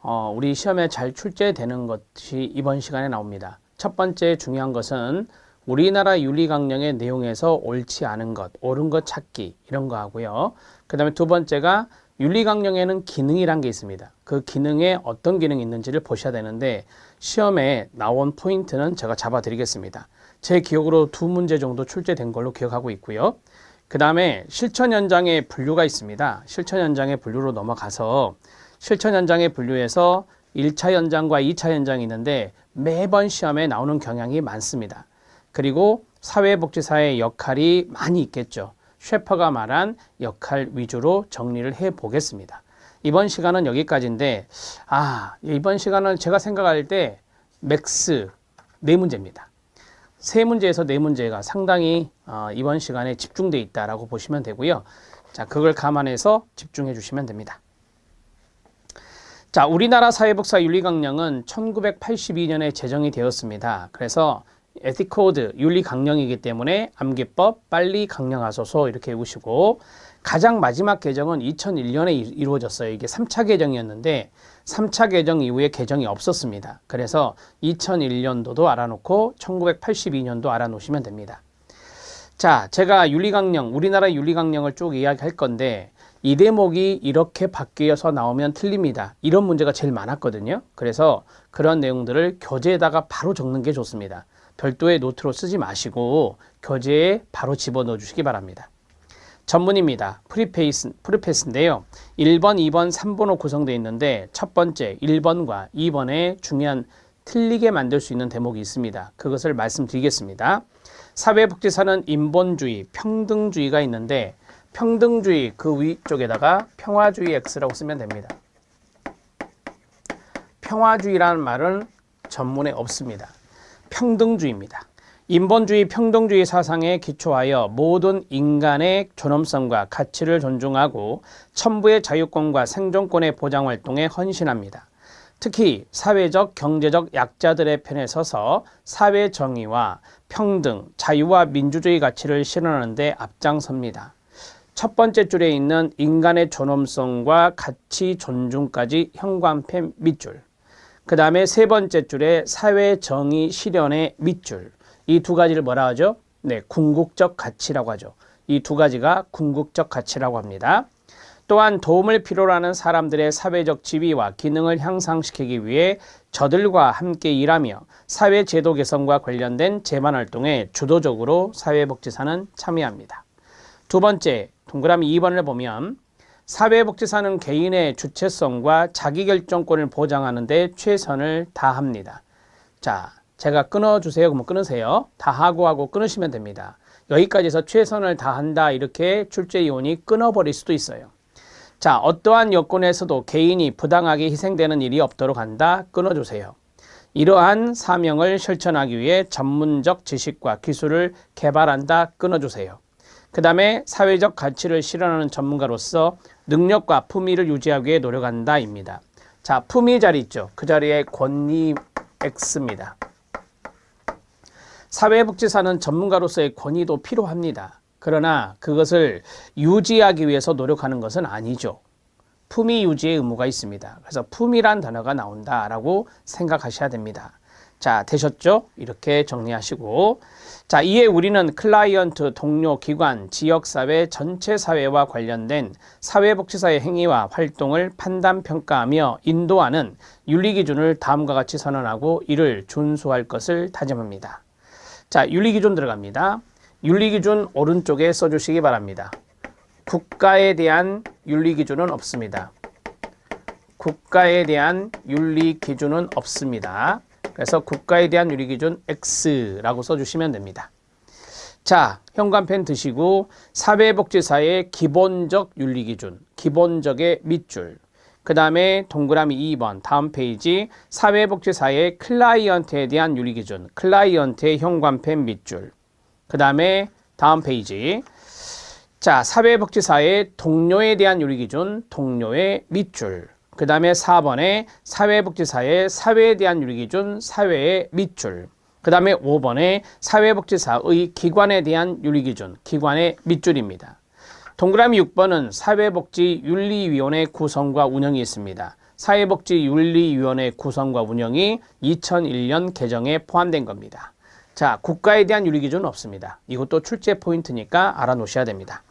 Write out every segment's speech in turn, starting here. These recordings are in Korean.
우리 시험에 잘 출제되는 것이 이번 시간에 나옵니다. 첫 번째 중요한 것은 우리나라 윤리강령의 내용에서 옳지 않은 것, 옳은 것 찾기 이런 거 하고요. 그 다음에 두 번째가 윤리강령에는 기능이란 게 있습니다. 그 기능에 어떤 기능이 있는지를 보셔야 되는데 시험에 나온 포인트는 제가 잡아드리겠습니다. 제 기억으로 2문제 정도 출제된 걸로 기억하고 있고요. 그 다음에 실천 현장의 분류가 있습니다. 실천 현장의 분류로 넘어가서 실천 현장의 분류에서 1차 현장과 2차 현장이 있는데 매번 시험에 나오는 경향이 많습니다. 그리고 사회복지사의 역할이 많이 있겠죠. 셰퍼가 말한 역할 위주로 정리를 해 보겠습니다. 이번 시간은 여기까지인데 이번 시간은 제가 생각할 때 맥스 4문제입니다. 3문제에서 4문제가 상당히 이번 시간에 집중되어 있다라고 보시면 되고요. 자, 그걸 감안해서 집중해 주시면 됩니다. 자, 우리나라 사회복지사 윤리강령은 1982년에 제정이 되었습니다. 그래서 에티코드 윤리강령이기 때문에 암기법 빨리 강령하소서 이렇게 외우시고, 가장 마지막 개정은 2001년에 이루어졌어요. 이게 3차 개정이었는데 3차 개정 이후에 개정이 없었습니다. 그래서 2001년도도 알아놓고 1982년도 알아놓으시면 됩니다. 자, 제가 우리나라 윤리강령을 쭉 이야기할 건데 이 대목이 이렇게 바뀌어서 나오면 틀립니다. 이런 문제가 제일 많았거든요. 그래서 그런 내용들을 교재에다가 바로 적는 게 좋습니다. 별도의 노트로 쓰지 마시고 교재에 바로 집어넣어 주시기 바랍니다. 전문입니다. 프리패스인데요. 1번, 2번, 3번으로 구성되어 있는데 첫 번째 1번과 2번에 중요한 틀리게 만들 수 있는 대목이 있습니다. 그것을 말씀드리겠습니다. 사회복지사는 인본주의, 평등주의가 있는데 평등주의 그 위쪽에다가 평화주의 X라고 쓰면 됩니다. 평화주의라는 말은 전문에 없습니다. 평등주의입니다. 인본주의, 평등주의 사상에 기초하여 모든 인간의 존엄성과 가치를 존중하고 천부의 자유권과 생존권의 보장 활동에 헌신합니다. 특히 사회적, 경제적 약자들의 편에 서서 사회 정의와 평등, 자유와 민주주의 가치를 실현하는 데 앞장섭니다. 첫 번째 줄에 있는 인간의 존엄성과 가치 존중까지 현관펜 밑줄. 그 다음에 세 번째 줄에 사회 정의 실현의 밑줄. 이 두 가지를 뭐라 하죠? 네, 궁극적 가치라고 하죠. 이 두 가지가 궁극적 가치라고 합니다. 또한 도움을 필요로 하는 사람들의 사회적 지위와 기능을 향상시키기 위해 저들과 함께 일하며 사회 제도 개선과 관련된 재반 활동에 주도적으로 사회복지사는 참여합니다. 두 번째, 동그라미 2번을 보면 사회복지사는 개인의 주체성과 자기결정권을 보장하는 데 최선을 다합니다. 자, 제가 끊어주세요. 그러면 끊으세요. 다하고 끊으시면 됩니다. 여기까지 해서 최선을 다한다 이렇게 출제위원이 끊어버릴 수도 있어요. 자, 어떠한 여건에서도 개인이 부당하게 희생되는 일이 없도록 한다. 끊어주세요. 이러한 사명을 실천하기 위해 전문적 지식과 기술을 개발한다. 끊어주세요. 그 다음에 사회적 가치를 실현하는 전문가로서 능력과 품위를 유지하기 위해 노력한다 입니다. 자, 품위 자리 있죠. 그 자리에 권위 X입니다. 사회복지사는 전문가로서의 권위도 필요합니다. 그러나 그것을 유지하기 위해서 노력하는 것은 아니죠. 품위 유지의 의무가 있습니다. 그래서 품위란 단어가 나온다라고 생각하셔야 됩니다. 자, 되셨죠? 이렇게 정리하시고, 자, 이에 우리는 클라이언트, 동료, 기관, 지역사회, 전체 사회와 관련된 사회복지사의 행위와 활동을 판단, 평가하며 인도하는 윤리기준을 다음과 같이 선언하고 이를 준수할 것을 다짐합니다. 자, 윤리기준 들어갑니다. 윤리기준 오른쪽에 써주시기 바랍니다. 국가에 대한 윤리기준은 없습니다. 국가에 대한 윤리기준은 없습니다. 그래서 국가에 대한 윤리기준 X라고 써주시면 됩니다. 자, 현관펜 드시고 사회복지사의 기본적 윤리기준, 기본적의 밑줄. 그 다음에 동그라미 2번 다음 페이지 사회복지사의 클라이언트에 대한 윤리기준, 클라이언트의 현관펜 밑줄. 그 다음에 다음 페이지 자, 사회복지사의 동료에 대한 윤리기준, 동료의 밑줄. 그 다음에 4번에 사회복지사의 사회에 대한 윤리기준, 사회의 밑줄. 그 다음에 5번에 사회복지사의 기관에 대한 윤리기준, 기관의 밑줄입니다. 동그라미 6번은 사회복지윤리위원회 구성과 운영이 있습니다. 사회복지윤리위원회 구성과 운영이 2001년 개정에 포함된 겁니다. 자, 국가에 대한 윤리기준은 없습니다. 이것도 출제 포인트니까 알아놓으셔야 됩니다.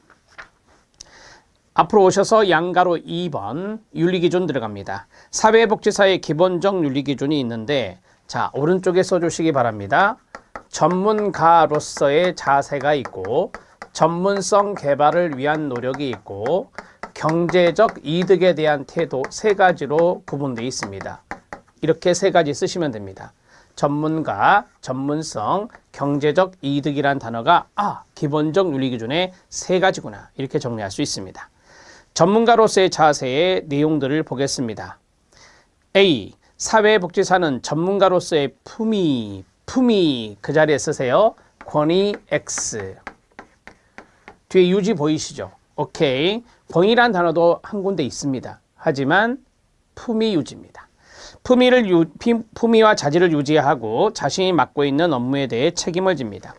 앞으로 오셔서 양가로 2번 윤리기준 들어갑니다. 사회복지사의 기본적 윤리기준이 있는데, 자, 오른쪽에 써주시기 바랍니다. 전문가로서의 자세가 있고, 전문성 개발을 위한 노력이 있고, 경제적 이득에 대한 태도, 세 가지로 구분되어 있습니다. 이렇게 세 가지 쓰시면 됩니다. 전문가, 전문성, 경제적 이득이란 단어가 기본적 윤리기준의 세 가지구나, 이렇게 정리할 수 있습니다. 전문가로서의 자세의 내용들을 보겠습니다. A. 사회복지사는 전문가로서의 품위 그 자리에 쓰세요. 권위 X. 뒤에 유지 보이시죠? 오케이. 권위란 단어도 한 군데 있습니다. 하지만 품위 유지입니다. 품위와 자질을 유지하고 자신이 맡고 있는 업무에 대해 책임을 집니다.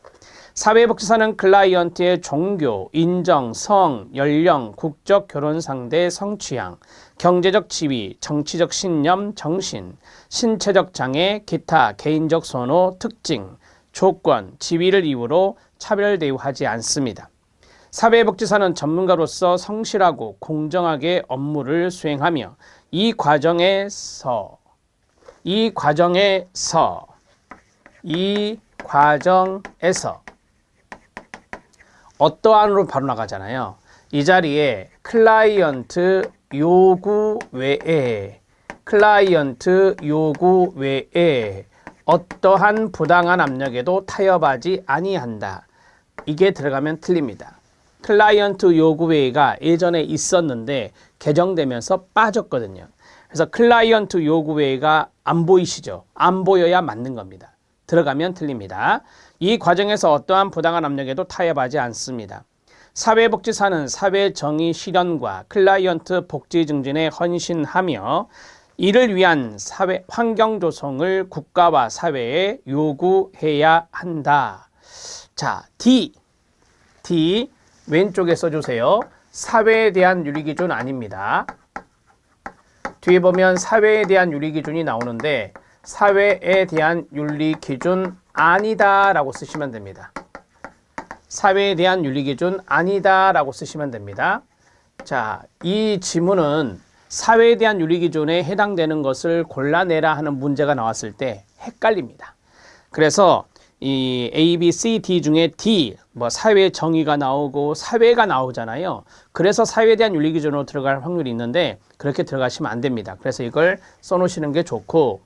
사회복지사는 클라이언트의 종교, 인정, 성, 연령, 국적, 결혼 상대, 성취향, 경제적 지위, 정치적 신념, 정신, 신체적 장애, 기타, 개인적 선호, 특징, 조건, 지위를 이유로 차별 대우하지 않습니다. 사회복지사는 전문가로서 성실하고 공정하게 업무를 수행하며 이 과정에서 어떠한으로 바로 나가잖아요. 이 자리에 클라이언트 요구 외에 어떠한 부당한 압력에도 타협하지 아니한다. 이게 들어가면 틀립니다. 클라이언트 요구 외가 예전에 있었는데 개정되면서 빠졌거든요. 그래서 클라이언트 요구 외가 안 보이시죠? 안 보여야 맞는 겁니다. 들어가면 틀립니다. 이 과정에서 어떠한 부당한 압력에도 타협하지 않습니다. 사회복지사는 사회정의 실현과 클라이언트 복지 증진에 헌신하며 이를 위한 사회 환경 조성을 국가와 사회에 요구해야 한다. 자, D 왼쪽에 써주세요. 사회에 대한 윤리기준 아닙니다. 뒤에 보면 사회에 대한 윤리기준이 나오는데 사회에 대한 윤리기준 아니다 라고 쓰시면 됩니다. 사회에 대한 윤리기준 아니다 라고 쓰시면 됩니다. 자, 이 지문은 사회에 대한 윤리기준에 해당되는 것을 골라내라 하는 문제가 나왔을 때 헷갈립니다. 그래서 이 A, B, C, D 중에 D, 사회 정의가 나오고 사회가 나오잖아요. 그래서 사회에 대한 윤리기준으로 들어갈 확률이 있는데 그렇게 들어가시면 안 됩니다. 그래서 이걸 써놓으시는 게 좋고,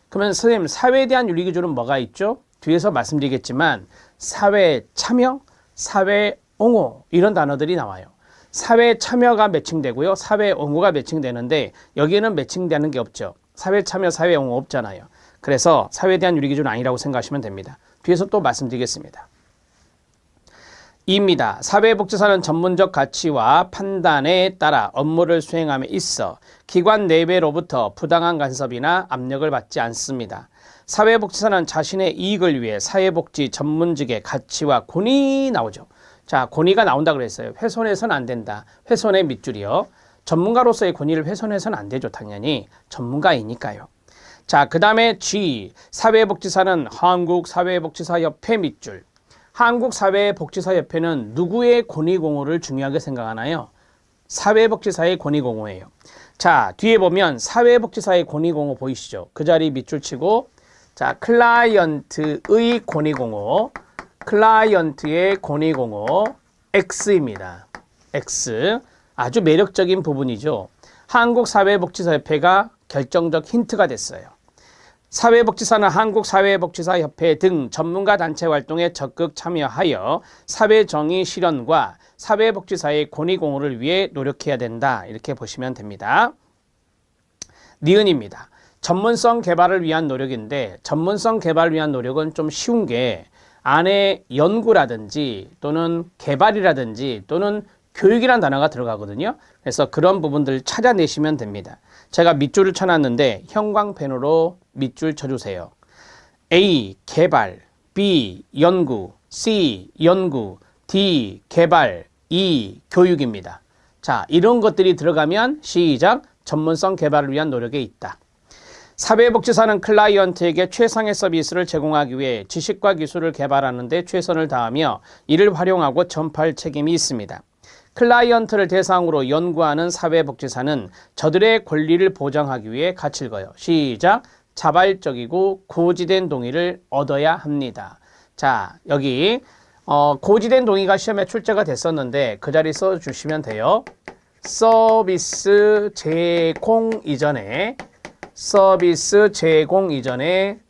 그러면 선생님 사회에 대한 윤리기준은 뭐가 있죠? 뒤에서 말씀드리겠지만 사회 참여, 사회 옹호 이런 단어들이 나와요. 사회 참여가 매칭되고요. 사회 옹호가 매칭되는데 여기에는 매칭되는 게 없죠. 사회 참여, 사회 옹호 없잖아요. 그래서 사회에 대한 윤리기준은 아니라고 생각하시면 됩니다. 뒤에서 또 말씀드리겠습니다. 2입니다. 사회복지사는 전문적 가치와 판단에 따라 업무를 수행함에 있어 기관 내외로부터 부당한 간섭이나 압력을 받지 않습니다. 사회복지사는 자신의 이익을 위해 사회복지 전문직의 가치와 권위 나오죠. 자, 권위가 나온다 그랬어요. 훼손해서는 안 된다. 훼손의 밑줄이요. 전문가로서의 권위를 훼손해서는 안 되죠. 당연히 전문가이니까요. 자, 그 다음에 G, 사회복지사는 한국사회복지사협회 밑줄. 한국사회복지사협회는 누구의 권위공호를 중요하게 생각하나요? 사회복지사의 권위공호예요. 자, 뒤에 보면 사회복지사의 권위공호 보이시죠? 그 자리 밑줄 치고, 자, 클라이언트의 권위공호, 클라이언트의 권위공호, X입니다. X. 아주 매력적인 부분이죠. 한국사회복지사협회가 결정적 힌트가 됐어요. 사회복지사는 한국사회복지사협회 등 전문가 단체 활동에 적극 참여하여 사회정의 실현과 사회복지사의 권위공호를 위해 노력해야 된다. 이렇게 보시면 됩니다. 니은입니다. 전문성 개발을 위한 노력인데 전문성 개발을 위한 노력은 좀 쉬운 게 안에 연구라든지 또는 개발이라든지 또는 교육이라는 단어가 들어가거든요. 그래서 그런 부분들 찾아내시면 됩니다. 제가 밑줄을 쳐놨는데 형광펜으로 밑줄 쳐주세요. A. 개발, B. 연구, C. 연구, D. 개발, E. 교육입니다. 자, 이런 것들이 들어가면 시작 전문성 개발을 위한 노력에 있다. 사회복지사는 클라이언트에게 최상의 서비스를 제공하기 위해 지식과 기술을 개발하는 데 최선을 다하며 이를 활용하고 전파할 책임이 있습니다. 클라이언트를 대상으로 연구하는 사회복지사는 저들의 권리를 보장하기 위해 같이 읽어요. 시작! 자발적이고 고지된 동의를 얻어야 합니다. 자, 여기 고지된 동의가 시험에 출제가 됐었는데 그 자리 써주시면 돼요. 서비스 제공 이전에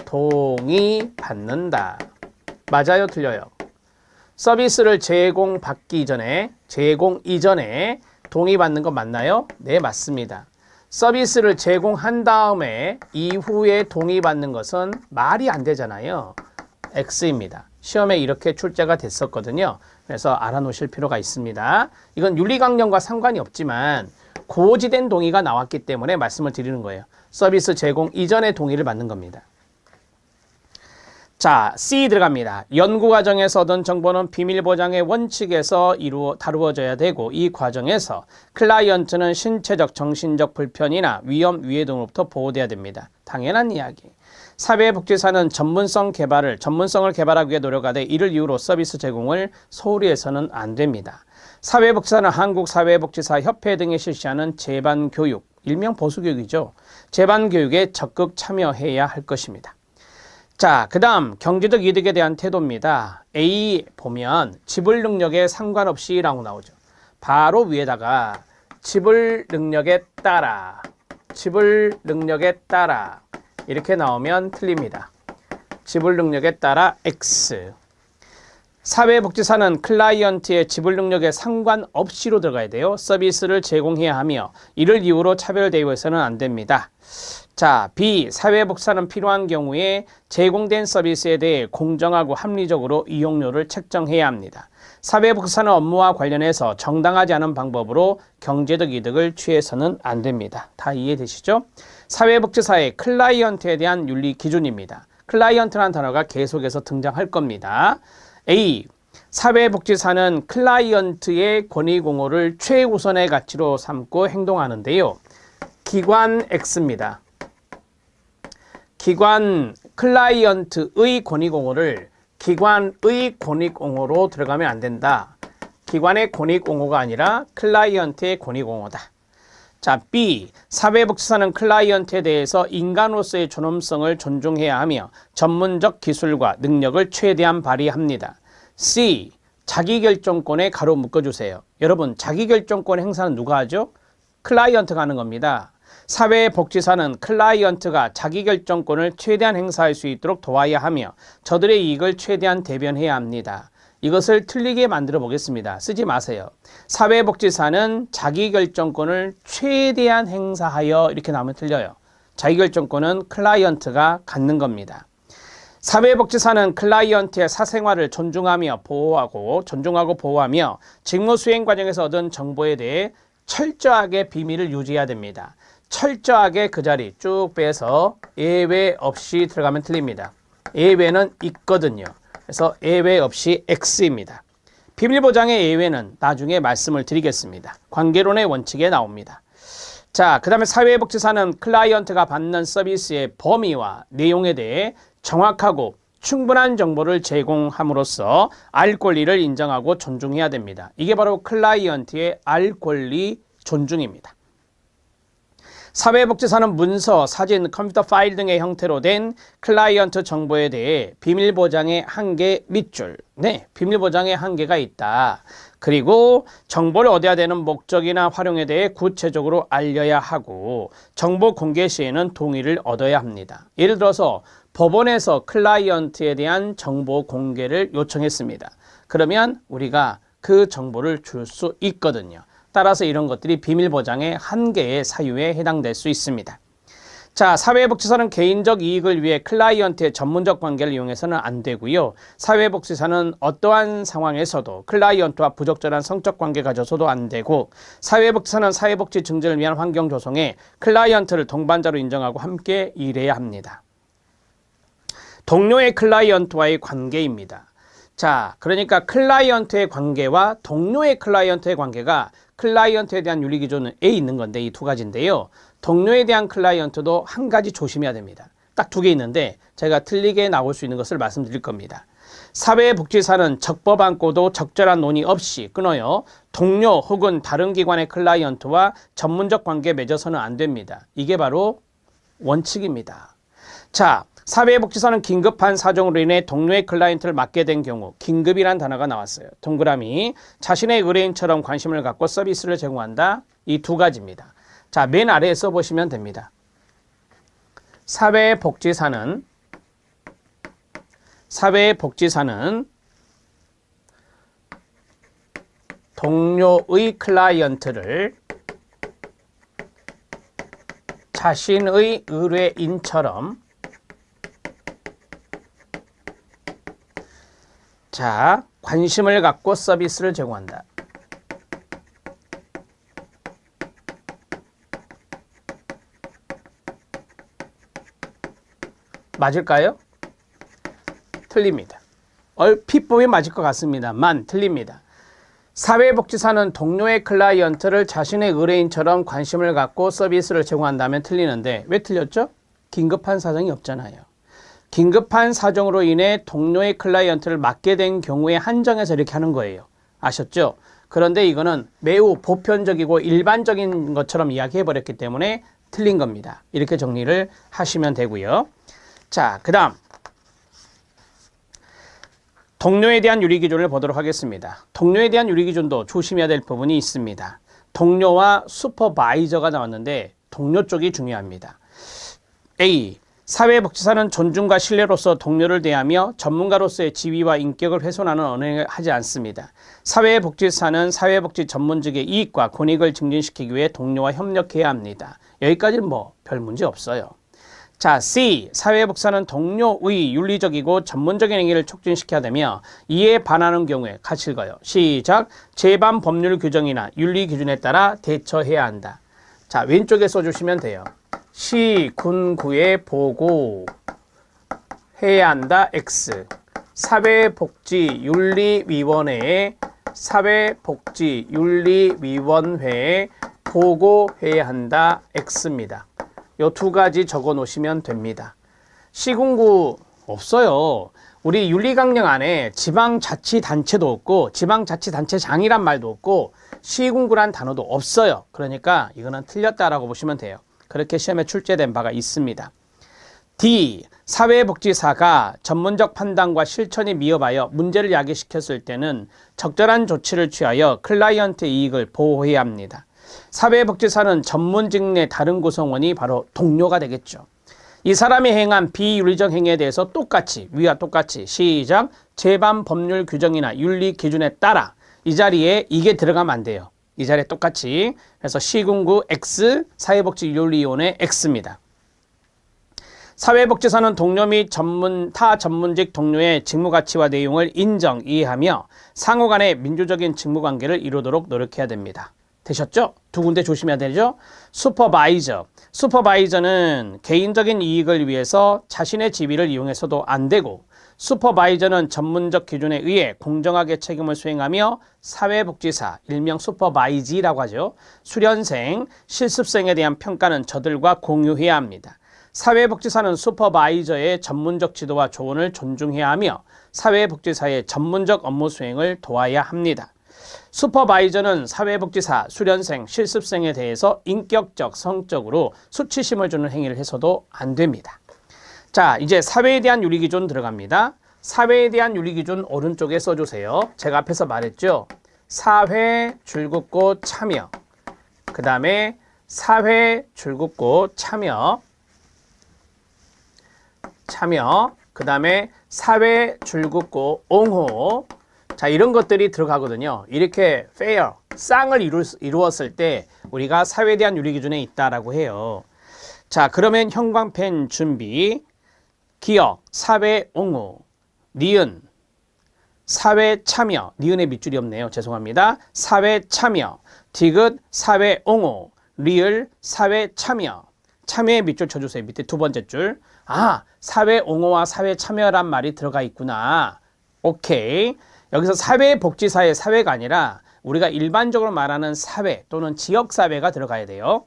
동의 받는다. 맞아요? 틀려요? 서비스를 제공 이전에 동의 받는 거 맞나요? 네, 맞습니다. 서비스를 제공한 다음에 이후에 동의 받는 것은 말이 안 되잖아요. X입니다. 시험에 이렇게 출제가 됐었거든요. 그래서 알아놓으실 필요가 있습니다. 이건 윤리강령과 상관이 없지만 고지된 동의가 나왔기 때문에 말씀을 드리는 거예요. 서비스 제공 이전에 동의를 받는 겁니다. 자, C 들어갑니다. 연구 과정에서 얻은 정보는 비밀 보장의 원칙에서 다루어져야 되고 이 과정에서 클라이언트는 신체적, 정신적 불편이나 위험, 위해 등으로부터 보호돼야 됩니다. 당연한 이야기. 사회복지사는 전문성을 개발하기 위해 노력하되 이를 이유로 서비스 제공을 소홀히 해서는 안 됩니다. 사회복지사는 한국사회복지사협회 등이 실시하는 재반교육, 일명 보수교육이죠. 재반교육에 적극 참여해야 할 것입니다. 자, 그 다음 경제적 이득에 대한 태도입니다. A 보면 지불 능력에 상관없이 라고 나오죠. 바로 위에다가 지불 능력에 따라 이렇게 나오면 틀립니다. 지불 능력에 따라 X. 사회복지사는 클라이언트의 지불 능력에 상관없이로 들어가야 돼요. 서비스를 제공해야 하며 이를 이유로 차별 대우해서는 안 됩니다. 자, B. 사회복지사는 필요한 경우에 제공된 서비스에 대해 공정하고 합리적으로 이용료를 책정해야 합니다. 사회복지사는 업무와 관련해서 정당하지 않은 방법으로 경제적 이득을 취해서는 안 됩니다. 다 이해되시죠? 사회복지사의 클라이언트에 대한 윤리 기준입니다. 클라이언트라는 단어가 계속해서 등장할 겁니다. A. 사회복지사는 클라이언트의 권익 옹호를 최우선의 가치로 삼고 행동하는데요. 기관 X입니다. 클라이언트의 권익 옹호를 기관의 권익 옹호로 들어가면 안 된다. 기관의 권익 옹호가 아니라 클라이언트의 권익 옹호다. 자, B. 사회복지사는 클라이언트에 대해서 인간으로서의 존엄성을 존중해야 하며 전문적 기술과 능력을 최대한 발휘합니다. C. 자기결정권에 가로 묶어주세요. 여러분, 자기결정권 행사는 누가 하죠? 클라이언트가 하는 겁니다. 사회복지사는 클라이언트가 자기결정권을 최대한 행사할 수 있도록 도와야 하며 저들의 이익을 최대한 대변해야 합니다. 이것을 틀리게 만들어 보겠습니다. 쓰지 마세요. 사회복지사는 자기결정권을 최대한 행사하여 이렇게 나오면 틀려요. 자기결정권은 클라이언트가 갖는 겁니다. 사회복지사는 클라이언트의 사생활을 존중하고 보호하며 직무 수행 과정에서 얻은 정보에 대해 철저하게 비밀을 유지해야 됩니다. 철저하게 그 자리 쭉 빼서 예외 없이 들어가면 틀립니다. 예외는 있거든요. 그래서 예외 없이 X입니다. 비밀보장의 예외는 나중에 말씀을 드리겠습니다. 관계론의 원칙에 나옵니다. 자, 그 다음에 사회복지사는 클라이언트가 받는 서비스의 범위와 내용에 대해 정확하고 충분한 정보를 제공함으로써 알 권리를 인정하고 존중해야 됩니다. 이게 바로 클라이언트의 알 권리 존중입니다. 사회복지사는 문서, 사진, 컴퓨터 파일 등의 형태로 된 클라이언트 정보에 대해 비밀보장의 한계 밑줄, 비밀보장의 한계가 있다. 그리고 정보를 얻어야 되는 목적이나 활용에 대해 구체적으로 알려야 하고 정보 공개 시에는 동의를 얻어야 합니다. 예를 들어서 법원에서 클라이언트에 대한 정보 공개를 요청했습니다. 그러면 우리가 그 정보를 줄 수 있거든요. 따라서 이런 것들이 비밀보장의 한계의 사유에 해당될 수 있습니다. 자, 사회복지사는 개인적 이익을 위해 클라이언트의 전문적 관계를 이용해서는 안 되고요. 사회복지사는 어떠한 상황에서도 클라이언트와 부적절한 성적 관계 가져서도 안 되고 사회복지사는 사회복지 증진을 위한 환경 조성에 클라이언트를 동반자로 인정하고 함께 일해야 합니다. 동료의 클라이언트와의 관계입니다. 자, 그러니까 클라이언트의 관계와 동료의 클라이언트의 관계가 클라이언트에 대한 윤리기준은 A 있는 건데 이 두 가지인데요. 동료에 대한 클라이언트도 한 가지 조심해야 됩니다. 딱 두 개 있는데 제가 틀리게 나올 수 있는 것을 말씀드릴 겁니다. 사회복지사는 적법한고도 적절한 논의 없이 끊어요. 동료 혹은 다른 기관의 클라이언트와 전문적 관계 맺어서는 안 됩니다. 이게 바로 원칙입니다. 자, 사회복지사는 긴급한 사정으로 인해 동료의 클라이언트를 맡게 된 경우 긴급이란 단어가 나왔어요. 동그라미 자신의 의뢰인처럼 관심을 갖고 서비스를 제공한다. 이 두 가지입니다. 자, 맨 아래에 써보시면 됩니다. 사회복지사는 동료의 클라이언트를 자신의 의뢰인처럼 관심을 갖고 서비스를 제공한다. 맞을까요? 틀립니다. 얼핏 보면 맞을 것 같습니다만 틀립니다. 사회복지사는 동료의 클라이언트를 자신의 의뢰인처럼 관심을 갖고 서비스를 제공한다면 틀리는데 왜 틀렸죠? 긴급한 사정이 없잖아요. 긴급한 사정으로 인해 동료의 클라이언트를 맡게 된 경우에 한정해서 이렇게 하는 거예요. 아셨죠? 그런데 이거는 매우 보편적이고 일반적인 것처럼 이야기해버렸기 때문에 틀린 겁니다. 이렇게 정리를 하시면 되고요. 자, 그 다음 동료에 대한 윤리기준을 보도록 하겠습니다. 동료에 대한 윤리기준도 조심해야 될 부분이 있습니다. 동료와 슈퍼바이저가 나왔는데 동료 쪽이 중요합니다. A. 사회복지사는 존중과 신뢰로서 동료를 대하며 전문가로서의 지위와 인격을 훼손하는 언행을 하지 않습니다. 사회복지사는 사회복지 전문직의 이익과 권익을 증진시키기 위해 동료와 협력해야 합니다. 여기까지는 뭐 별 문제 없어요. 자, C. 사회복지사는 동료의 윤리적이고 전문적인 행위를 촉진시켜야 되며 이에 반하는 경우에 같이 읽어요. 시작. 제반 법률 규정이나 윤리 기준에 따라 대처해야 한다. 자, 왼쪽에 써주시면 돼요. 시군구에 보고해야 한다. X. 사회복지윤리위원회에 보고해야 한다. X입니다. 요 두 가지 적어 놓으시면 됩니다. 시군구 없어요. 우리 윤리강령 안에 지방자치단체도 없고 지방자치단체장이란 말도 없고 시군구란 단어도 없어요. 그러니까 이거는 틀렸다라고 보시면 돼요. 그렇게 시험에 출제된 바가 있습니다. D. 사회복지사가 전문적 판단과 실천에 미흡하여 문제를 야기시켰을 때는 적절한 조치를 취하여 클라이언트의 이익을 보호해야 합니다. 사회복지사는 전문직 내 다른 구성원이 바로 동료가 되겠죠. 이 사람이 행한 비윤리적 행위에 대해서 똑같이 위와 똑같이 시작. 제반 법률 규정이나 윤리 기준에 따라 이 자리에 이게 들어가면 안 돼요. 이 자리에 똑같이. 그래서 시군구 X, 사회복지윤리위원회 X입니다. 사회복지사는 동료 및 타 전문직 동료의 직무 가치와 내용을 인정, 이해하며 상호 간의 민주적인 직무 관계를 이루도록 노력해야 됩니다. 되셨죠? 두 군데 조심해야 되죠? 슈퍼바이저는 개인적인 이익을 위해서 자신의 지위를 이용해서도 안 되고 슈퍼바이저는 전문적 기준에 의해 공정하게 책임을 수행하며 사회복지사, 일명 슈퍼바이지라고 하죠. 수련생, 실습생에 대한 평가는 저들과 공유해야 합니다. 사회복지사는 슈퍼바이저의 전문적 지도와 조언을 존중해야 하며 사회복지사의 전문적 업무 수행을 도와야 합니다. 슈퍼바이저는 사회복지사, 수련생, 실습생에 대해서 인격적, 성적으로 수치심을 주는 행위를 해서도 안 됩니다. 자, 이제 사회에 대한 윤리기준 들어갑니다. 사회에 대한 윤리기준 오른쪽에 써주세요. 제가 앞에서 말했죠. 사회 줄긋고 참여, 그 다음에 사회 줄긋고 참여, 그 다음에 사회 줄긋고 옹호. 자, 이런 것들이 들어가거든요. 이렇게 fair, 쌍을 이루었을 때 우리가 사회에 대한 윤리기준에 있다라고 해요. 자, 그러면 형광펜 준비. 기억, 사회 옹호, 니은, 사회 참여, 니은에 밑줄이 없네요. 죄송합니다. 사회 참여, 디귿, 사회 옹호, 리을, 사회 참여. 참여에 밑줄 쳐주세요. 밑에 두 번째 줄. 아, 사회 옹호와 사회 참여란 말이 들어가 있구나. 오케이. 여기서 사회복지사의 사회가 아니라 우리가 일반적으로 말하는 사회 또는 지역사회가 들어가야 돼요.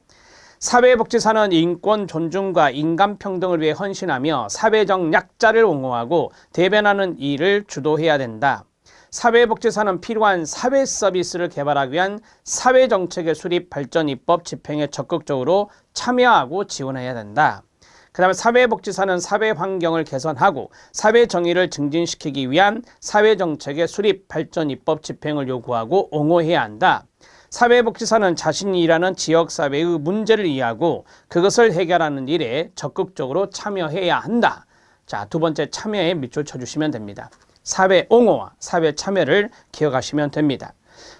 사회복지사는 인권 존중과 인간평등을 위해 헌신하며 사회적 약자를 옹호하고 대변하는 일을 주도해야 된다. 사회복지사는 필요한 사회 서비스를 개발하기 위한 사회정책의 수립, 발전, 입법, 집행에 적극적으로 참여하고 지원해야 된다. 그 다음에 사회복지사는 사회환경을 개선하고 사회정의를 증진시키기 위한 사회정책의 수립, 발전, 입법, 집행을 요구하고 옹호해야 한다. 사회복지사는 자신이 일하는 지역사회의 문제를 이해하고 그것을 해결하는 일에 적극적으로 참여해야 한다. 자, 두 번째 참여에 밑줄 쳐주시면 됩니다. 사회 옹호와 사회 참여를 기억하시면 됩니다.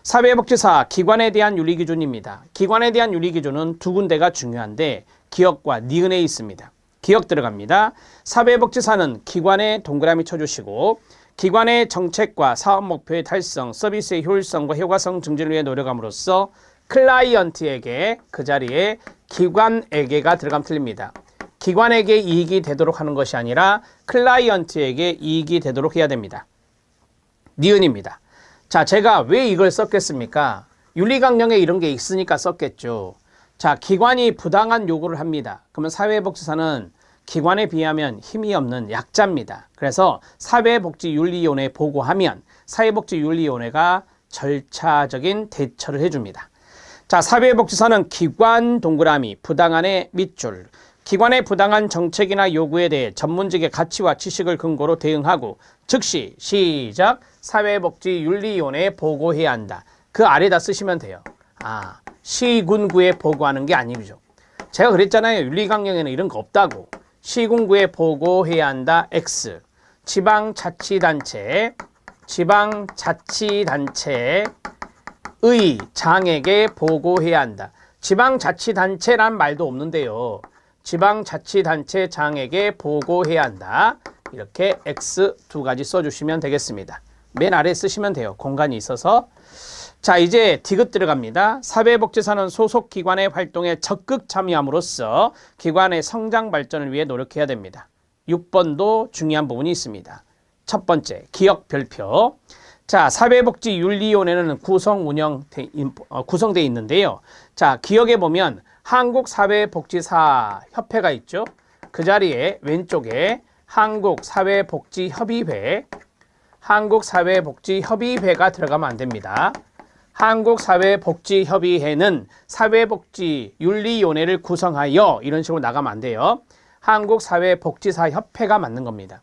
사회복지사 기관에 대한 윤리기준입니다. 기관에 대한 윤리기준은 두 군데가 중요한데 기억과 니은에 있습니다. 기억 들어갑니다. 사회복지사는 기관에 동그라미 쳐주시고 기관의 정책과 사업 목표의 달성, 서비스의 효율성과 효과성 증진을 위해 노력함으로써 클라이언트에게 그 자리에 기관에게가 들어가면 틀립니다. 기관에게 이익이 되도록 하는 것이 아니라 클라이언트에게 이익이 되도록 해야 됩니다. 니은입니다. 자, 제가 왜 이걸 썼겠습니까? 윤리강령에 이런 게 있으니까 썼겠죠. 자, 기관이 부당한 요구를 합니다. 그러면 사회복지사는 기관에 비하면 힘이 없는 약자입니다. 그래서 사회복지윤리위원회에 보고하면 사회복지윤리위원회가 절차적인 대처를 해줍니다. 자, 사회복지사는 기관 동그라미, 부당한의 밑줄, 기관의 부당한 정책이나 요구에 대해 전문직의 가치와 지식을 근거로 대응하고 즉시 시작 사회복지윤리위원회에 보고해야 한다. 그 아래다 쓰시면 돼요. 시군구에 보고하는 게 아니죠. 제가 그랬잖아요. 윤리강령에는 이런 거 없다고. 시군구에 보고해야 한다. X. 지방자치단체의 장에게 보고해야 한다. 지방자치단체란 말도 없는데요. 지방자치단체 장에게 보고해야 한다. 이렇게 X 두 가지 써주시면 되겠습니다. 맨 아래 쓰시면 돼요. 공간이 있어서. 자, 이제 디귿 들어갑니다. 사회복지사는 소속 기관의 활동에 적극 참여함으로써 기관의 성장 발전을 위해 노력해야 됩니다. 6번도 중요한 부분이 있습니다. 첫 번째, 기억 별표. 자, 사회복지윤리위원회는 구성되어 있는데요. 자, 기억에 보면 한국사회복지사협회가 있죠. 그 자리에 왼쪽에 한국사회복지협의회가 들어가면 안 됩니다. 한국사회복지협의회는 사회복지윤리위원회를 구성하여 이런 식으로 나가면 안 돼요. 한국사회복지사협회가 맞는 겁니다.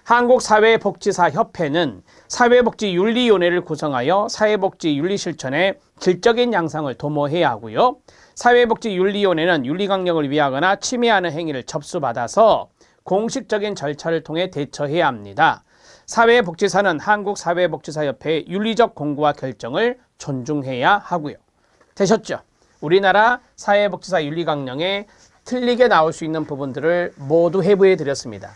한국사회복지사협회는 사회복지윤리위원회를 구성하여 사회복지윤리 실천에 질적인 양상을 도모해야 하고요. 사회복지윤리위원회는 윤리강령을 위하거나 침해하는 행위를 접수받아서 공식적인 절차를 통해 대처해야 합니다. 사회복지사는 한국사회복지사협회의 윤리적 공고와 결정을 존중해야 하고요. 되셨죠? 우리나라 사회복지사 윤리강령에 틀리게 나올 수 있는 부분들을 모두 해부해 드렸습니다.